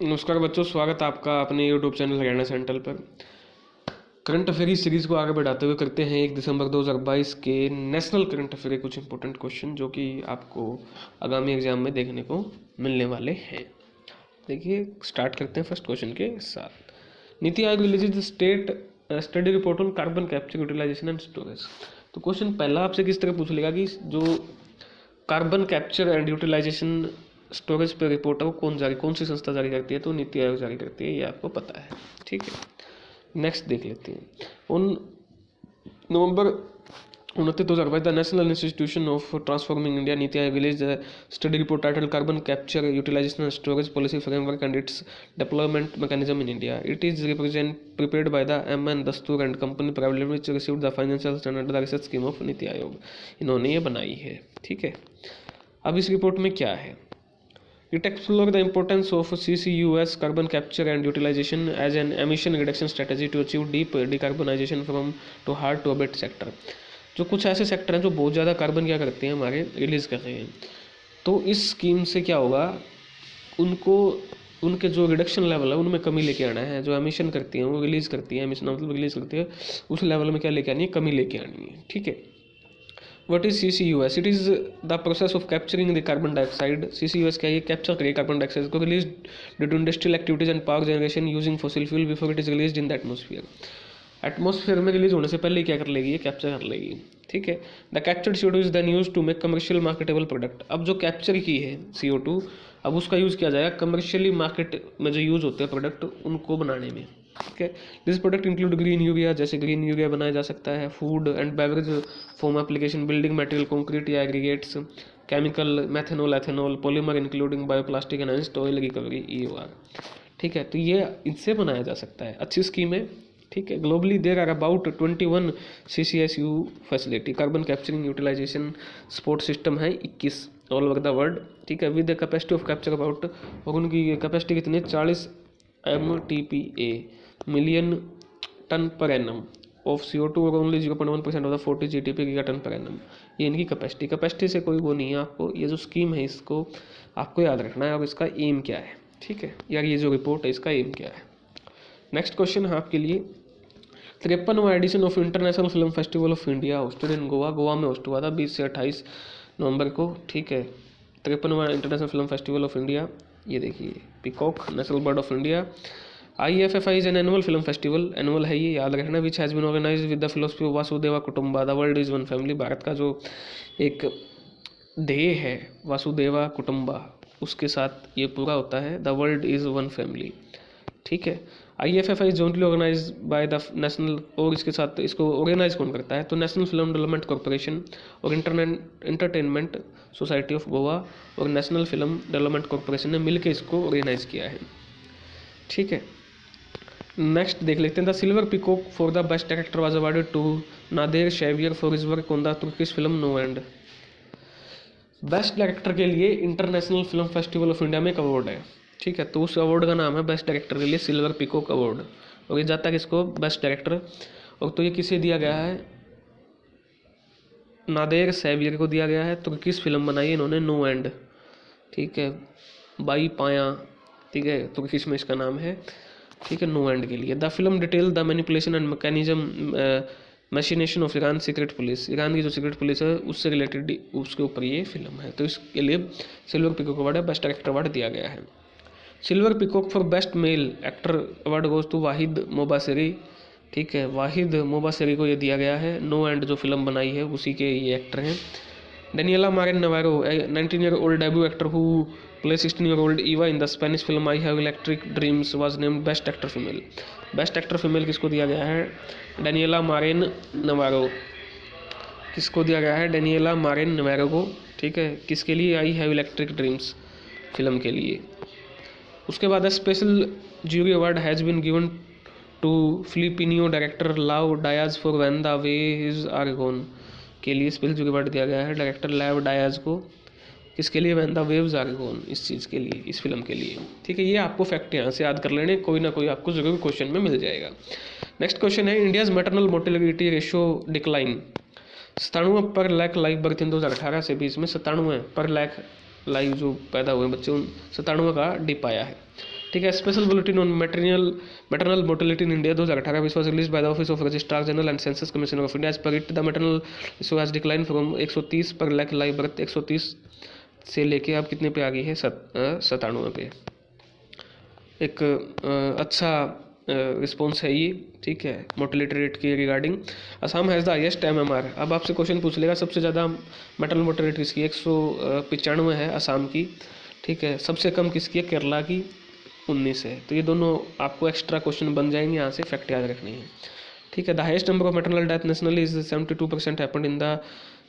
नमस्कार बच्चों, स्वागत है आपका अपने यूट्यूब चैनल हरियाणा सेंट्रल पर। करंट अफेयर की सीरीज़ को आगे बढ़ाते हुए करते हैं 1 दिसंबर 2022 के नेशनल करंट अफेयर के कुछ इंपॉर्टेंट क्वेश्चन जो कि आपको आगामी एग्जाम में देखने को मिलने वाले हैं। देखिए, स्टार्ट करते हैं फर्स्ट क्वेश्चन के साथ। NITI Aayog release state study report on carbon capture utilisation and storage. तो क्वेश्चन पहला आपसे किस तरह पूछ लेगा कि जो carbon capture and utilisation storage पे रिपोर्ट है वो कौन सी संस्था जारी करती है? तो नीति आयोग जारी करती है, ये आपको पता है। ठीक है, नेक्स्ट देख लेते हैं। On November 29 2022 the national institution of transforming India NITI Aayog release study report title carbon capture utilisation and storage policy framework and its deployment mechanism in India. It is represent prepared by the M N. Dastur and company private limited which received the financial standard the research scheme of NITI Aayog. इन्होंने ये बनाई है। ठीक है, अब इस report में क्या है? It explored the importance of CCUS carbon capture and utilization as an emission reduction strategy to achieve deep decarbonization from to hard to abate sector। जो कुछ ऐसे सेक्टर हैं जो बहुत ज़्यादा कार्बन क्या करते हैं, हमारे रिलीज़ कर रहे हैं। तो इस स्कीम से क्या होगा, उनको उनके जो रिडक्शन लेवल है उनमें कमी लेके आना है। जो एमिशन करती हैं वो रिलीज़ करती हैं, एमिशन मतलब रिलीज़ करती है, उस लेवल में क्या लेके आनी है, कमी लेके आनी है। ठीक है, What is CCUS? It is the process of capturing the carbon dioxide। CCUS क्या है? ये कैप्चर करेगी कार्बन डाइऑक्साइड को release due to industrial activities and power generation using fossil fuel before it is release in the atmosphere. Atmosphere में release होने से पहले क्या कर लेगी? ये कैप्चर कर लेगी। ठीक है, the captured CO2 is then use to make commercial marketable product. अब जो कैप्चर की है CO2, अब उसका यूज़ किया जाएगा कमर्शियली मार्केट में जो यूज़ होते हैं प्रोडक्ट उनको बनाने में। ठीक है, this product include green urea, जैसे ग्रीन यूरिया बनाया जा सकता है, food and beverage form application, building material, concrete या aggregates, chemical, methanol, ethanol, polymer including bioplastic enhanced oil recovery EOR। ठीक है, तो ये इससे बनाया जा सकता है। अच्छी स्कीम है। ठीक है, globally there are about 21 CCSU facility carbon capturing utilisation support system है 21 ऑल ओवर द वर्ल्ड। ठीक है, with the capacity of capture about, और उनकी कैपेसिटी कितनी है? 40 MTPA million ton per annum of CO2 और ओनली 0.1% ऑफ द 40 GDP का ton per annum. ये इनकी कैपेसिटी से कोई वो नहीं है। आपको ये जो स्कीम है इसको आपको याद रखना है और इसका एम क्या है। ठीक है यार, ये जो रिपोर्ट है इसका एम क्या है। नेक्स्ट क्वेश्चन है आपके लिए। 53वां edition of international film festival of India hosted in Goa में होस्ट हुआ था 20 से 28 नवंबर को। ठीक है, 53वां international film festival of India, ये देखिए peacock national bird of India. IFFI is an annual film festival, annual है ये, याद रखना, which has been organise with the philosophy of Vasudeva Kutumba the world is one family. Bharat का जो एक ध्येय है वासुदेवा कुटुंबा, उसके साथ ये पूरा होता है, the world is one family. ठीक है, IFFI jointly organise by the national, और इसके साथ इसको ऑर्गेनाइज कौन करता है? तो नेशनल फिल्म डेवलपमेंट कॉर्पोरेशन और इंटरटेनमेंट सोसाइटी ऑफ गोवा और नेशनल फिल्म डेवलपमेंट कॉर्पोरेशन ने मिलकर इसको ऑर्गेनाइज किया है। ठीक है, नेक्स्ट देख लेते हैं। The silver peacock for the best director was awarded to Nader Saeivar for his work on the Turkish film no end. Best director के लिए international film festival of India में एक अवार्ड है। ठीक है, तो उस अवार्ड का नाम है बेस्ट डायरेक्टर के लिए सिल्वर पीकॉक अवार्ड, और ये जाता है किसको? Best director. और तो ये किसे दिया गया है? नादेर शेवियर को दिया गया है। तुर्किश फिल्म बनाई है इन्होंने नो एंड। ठीक है, बाई पाया, ठीक है, तुर्किश में इसका नाम है। ठीक है, नो एंड के लिए। The film detail the manipulation and mechanism machination of Iran secret police, Iran की जो सीक्रेट पुलिस है उससे रिलेटेड उसके ऊपर ये फिल्म है। तो इसके लिए silver peacock award best director award दिया गया है। Silver peacock for best male actor award goes to Vahid Mobasheri. ठीक है, वाहिद मोबासेरी को ये दिया गया है। नो एंड जो फिल्म बनाई है उसी के ये एक्टर हैं। Daniela Marin Navarro 19-year-old debut actor who play 16-year-old Eva in the Spanish film I have electric dreams was named best actor female. Best actor female किसको दिया गया है? Daniela Marin Navarro. किसको दिया गया है? डेनियला मारेन नवारो को। ठीक है, किसके लिए? I have electric dreams film के लिए। उसके बाद special jury award has been given to Filipino director Lav Diaz for when the waves are gone के लिए स्पेशल ज्यूरी अवार्ड दिया गया है डायरेक्टर लाव डायाज को। किसके लिए? When the waves are gone, इस चीज़ के लिए, इस फिल्म के लिए। ठीक है, ये आपको फैक्ट यहाँ से याद कर लेने, कोई ना कोई आपको जरूर क्वेश्चन में मिल जाएगा। नेक्स्ट क्वेश्चन है India's maternal mortality ratio decline 97 पर लाख लाइव बर्थ इन 2018 से 20 में 97 पर लाख लाइव जो पैदा हुए बच्चे उन 97 का डिप आया है। ठीक है। Special bulletin on maternal mortality in India 2018 which was released by the office of registrar general and census commission of India. As per it the maternal ratio has decline from 130 per lakh live birth 130 से लेके अब कितने पे आ गई है 97 पे। एक अच्छा रिस्पॉन्स है ये, ठीक है, मोर्टेलिटी रेट के regarding. Assam has the highest MMR। अब आपसे क्वेश्चन पूछ लेगा सबसे ज़्यादा मैटरनल मोर्टेलिटी किसकी, 195 है असम की, ठीक है। सबसे कम किसकी है, केरला की 19 है। तो ये दोनों आपको एक्स्ट्रा क्वेश्चन बन जाएंगे, यहाँ से फैक्ट याद रखनी है, ठीक है। The highest number of maternal death nationally is 72% happened in the,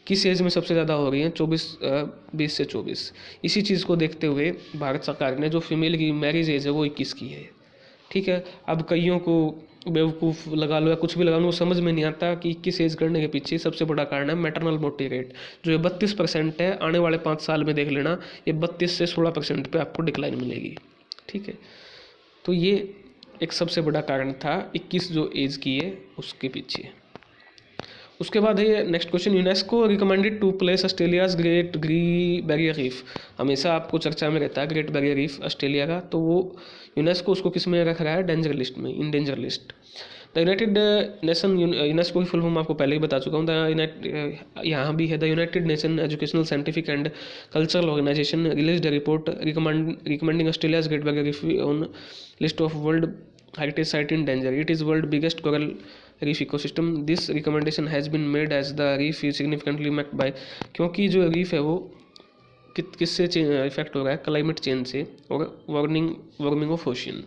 किस एज में सबसे ज़्यादा हो रही हैं, 20 से 24। इसी चीज़ को देखते हुए भारत सरकार ने जो फीमेल की मैरिज एज है वो 21 की है, ठीक है। अब कईयों को बेवकूफ़ लगा लो या कुछ भी लगा लो, वो समझ में नहीं आता कि 21 एज करने के पीछे सबसे बड़ा कारण है मैटरनल मोर्टेलिटी रेट, जो ये 32% है। आने वाले 5 साल में देख लेना, ये 32 से 16% पे आपको डिक्लाइन मिलेगी, ठीक है। तो ये एक सबसे बड़ा कारण था 21 जो एज की है उसके पीछे। उसके बाद है next question, UNESCO recommended to place Australia's great barrier reef. हमेशा आपको चर्चा में रहता है ग्रेट बैरियर रीफ ऑस्ट्रेलिया का, तो वो यूनेस्को उसको किस में रख रहा है, डेंजर लिस्ट में, in danger list. The united nation, UNESCO की फुल फॉर्म आपको पहले ही बता चुका हूँ। यहाँ भी है the united nation educational scientific and cultural organisation released a report recommending Australia's great barrier reef on list of world heritage site in danger. It is world biggest coral reef ecosystem. This recommendation has been made as the reef is significantly impact by, क्योंकि जो reef है वो किससे effect हो रहा है, climate change से और warming of ocean.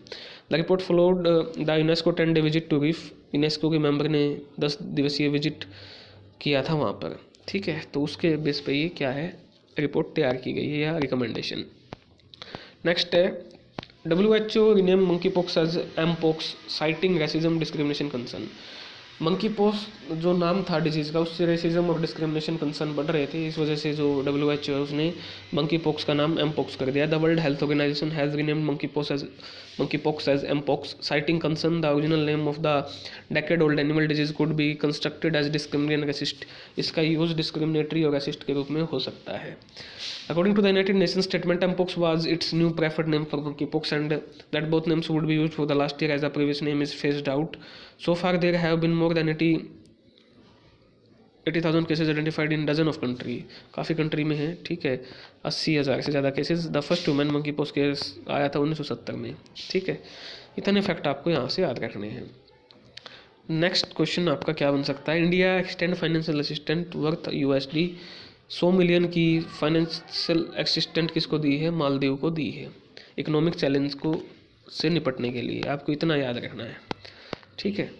The report followed the UNESCO 10-day visit to reef. UNESCO के मेंबर ने 10 दिवसीय विजिट किया था वहाँ पर, ठीक है। तो उसके बेस पे ये क्या है, रिपोर्ट तैयार की गई है या रिकमेंडेशन। नेक्स्ट है WHO rename monkey pox as mpox citing racism discrimination concern. Monkey pox जो नाम था डिजीज़ का, उससे रेसिज्म और डिस्क्रिमिनेशन कंसर्न बढ़ रहे थे, इस वजह से जो WHO है उसने मंकी पॉक्स का नाम एमपॉक्स कर दिया। The world health organisation has renamed monkey pox as mpox citing concern the original name of the decade old animal disease could be constructed as discriminate racist. इसका use discriminatory और racist के रूप में हो सकता है। According to the United Nations statement, mpox was its new preferred name for monkeypox, and that both names would be used for the last year as the previous name is phased out. So far, there have been more than 80,000 cases identified in dozen of country. काफ़ी country में है, ठीक है, 80,000 से ज़्यादा cases. The first human monkeypox case आया था 1970 में, ठीक है। इतने फैक्ट आपको यहाँ से याद रखने हैं। नेक्स्ट क्वेश्चन आपका क्या बन सकता है, India extend financial assistant worth USD 100 million की फाइनेंशियल असिस्टेंट किसको दी है, मालदीव को दी है, इकोनॉमिक चैलेंज को से निपटने के लिए। आपको इतना याद रखना है, ठीक है।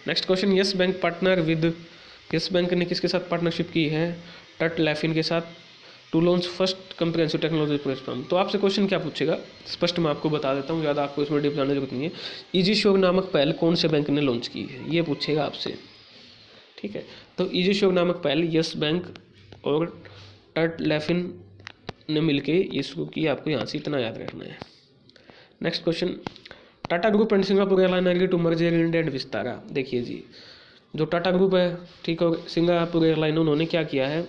Next question, yes bank partner with, yes bank ने किसके साथ पार्टनरशिप की है, टट लैफिन के साथ, to launch first comprehensive technology platform. तो आपसे क्वेश्चन क्या पूछेगा, स्पष्ट मैं आपको बता देता हूँ, ज़्यादा आपको इसमें डीप जानने की जरूरत नहीं है। ईजी श्योर नामक पहल कौन से बैंक ने लॉन्च की है, ये पूछेगा आपसे, ठीक है। तो ईजी श्योर नामक पहल यस बैंक और टट लैफिन ने मिलके ये शुरू की, आपको यहाँ से इतना याद रखना है। Next question, Tata group and Singapore airline agree to merge Air India and Vistara. देखिए जी, जो टाटा ग्रुप है, ठीक है, सिंगापुर एयरलाइन, उन्होंने क्या किया है,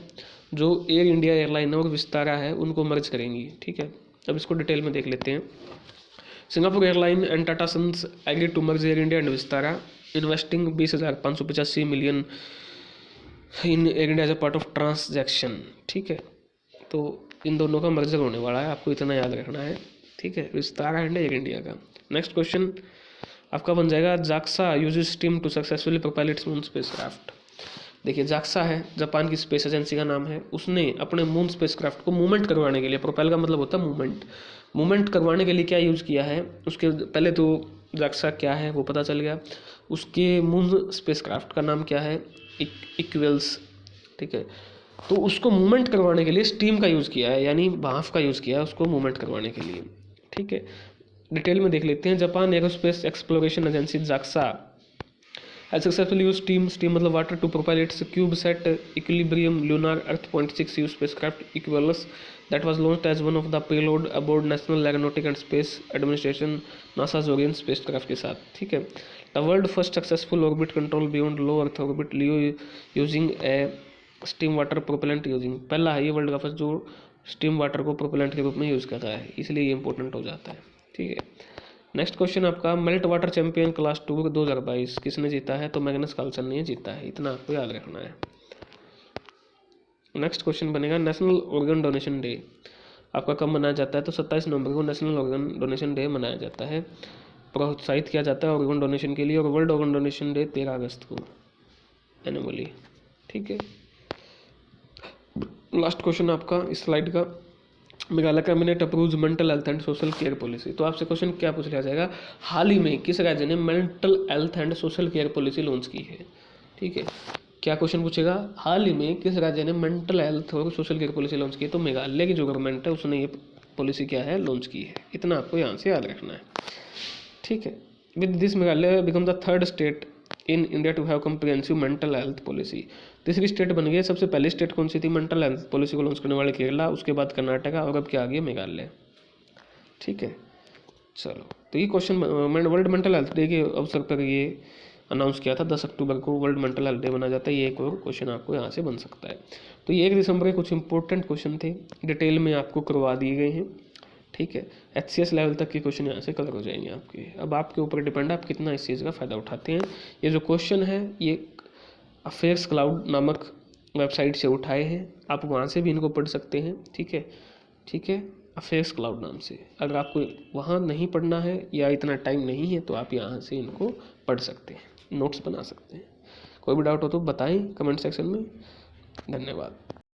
जो एयर इंडिया एयरलाइन और विस्तारा है उनको मर्ज करेंगी, ठीक है। अब इसको डिटेल में देख लेते हैं। Singapore airline and Tata sons agree to merge Air India and Vistara, investing 20,585 million in Air India as a part of transaction, ठीक है। तो इन दोनों का मर्जर होने वाला है, आपको इतना याद रखना है, ठीक है, विस्तारा एंड एयर इंडिया का। नेक्स्ट क्वेश्चन आपका बन जाएगा, JAXA uses steam to successfully propel its moon spacecraft. देखिए, जाक्सा है जापान की स्पेस एजेंसी का नाम है, उसने अपने मून स्पेसक्राफ्ट को मूवमेंट करवाने के लिए, प्रोपेल का मतलब होता है मूवमेंट करवाने के लिए क्या यूज़ किया है। उसके पहले तो जाक्सा क्या है वो पता चल गया। उसके मून स्पेसक्राफ्ट का नाम क्या है, इक्वेल्स, ठीक है। तो उसको मूवमेंट करवाने के लिए स्टीम का यूज़ किया है, यानी भाप का यूज़ किया है उसको मूवमेंट करवाने के लिए, ठीक है। डिटेल में देख लेते हैं। Japan aerospace exploration agency JAXA has successfully use steam मतलब water to propel its CubeSat equilibrium lunar earth 0.6 spacecraft EQUULEUS that was launched as one of the payload aboard national aeronautic and space administration NASA Orion spacecraft के साथ, ठीक है। The world first successful orbit control beyond low earth orbit LEO using a steam water propellant using, पहला है ये world का first जो steam water को प्रोपेलेंट के रूप में यूज़ कर रहा है, इसलिए ये इंपॉर्टेंट हो जाता है, ठीक है। नेक्स्ट क्वेश्चन आपका मेल्ट वाटर चैंपियन क्लास 2 2022 किसने जीता है? तो मैग्नस कार्लसन ने जीता है, इतना आपको याद रखना है। नेक्स्ट क्वेश्चन बनेगा नेशनल ऑर्गन डोनेशन डे आपका कब मनाया जाता है? तो 27 नवंबर को नेशनल ऑर्गन डोनेशन डे मनाया जाता है, प्रोत्साहित किया जाता है ऑर्गन डोनेशन के लिए। और वर्ल्ड ऑर्गन डोनेशन डे 13 अगस्त को एनुअली, ठीक है। लास्ट क्वेश्चन आपका इस स्लाइड का, Meghalaya cabinet approves mental health and social care policy. तो आपसे क्वेश्चन क्या पूछ लिया जाएगा, हाल ही में किस राज्य ने mental health and social care policy launch की है? ठीक है, क्या क्वेश्चन पूछेगा, हाल ही में किस राज्य ने मेंटल हेल्थ और सोशल केयर पॉलिसी लॉन्च की है? तो मेघालय की जो गवर्नमेंट है उसने ये पॉलिसी क्या है, लॉन्च की है, इतना आपको यहाँ से याद रखना है, ठीक है। With this Meghalaya become the third state in India to have comprehensive mental health policy. तीसरी स्टेट बन गई। सबसे पहली स्टेट कौन सी थी मेंटल हेल्थ पॉलिसी को लॉन्च करने वाले? केरला, उसके बाद कर्नाटका, और अब क्या आ गया, मेघालय, ठीक है। चलो, तो ये question world mental health day के अवसर पर ये अनाउंस किया था, 10 अक्टूबर को वर्ल्ड मेंटल हेल्थ डे मनाया जाता है। ये एक और क्वेश्चन आपको यहाँ से बन सकता है। तो ये 1 दिसंबर के कुछ इंपॉर्टेंट क्वेश्चन थे, डिटेल में आपको करवा दिए गए हैं, ठीक है। HCS लेवल तक के क्वेश्चन यहाँ से कवर हो जाएंगे आपके। अब आपके ऊपर डिपेंड है आप कितना इस चीज़ का फ़ायदा उठाते हैं। ये जो क्वेश्चन है ये अफेयर्स क्लाउड नामक वेबसाइट से उठाए हैं, आप वहाँ से भी इनको पढ़ सकते हैं, ठीक है, ठीक है, अफेयर्स क्लाउड नाम से। अगर आपको वहाँ नहीं पढ़ना है या इतना टाइम नहीं है तो आप यहाँ से इनको पढ़ सकते हैं, नोट्स बना सकते हैं। कोई भी डाउट हो तो बताएं कमेंट सेक्शन में। धन्यवाद।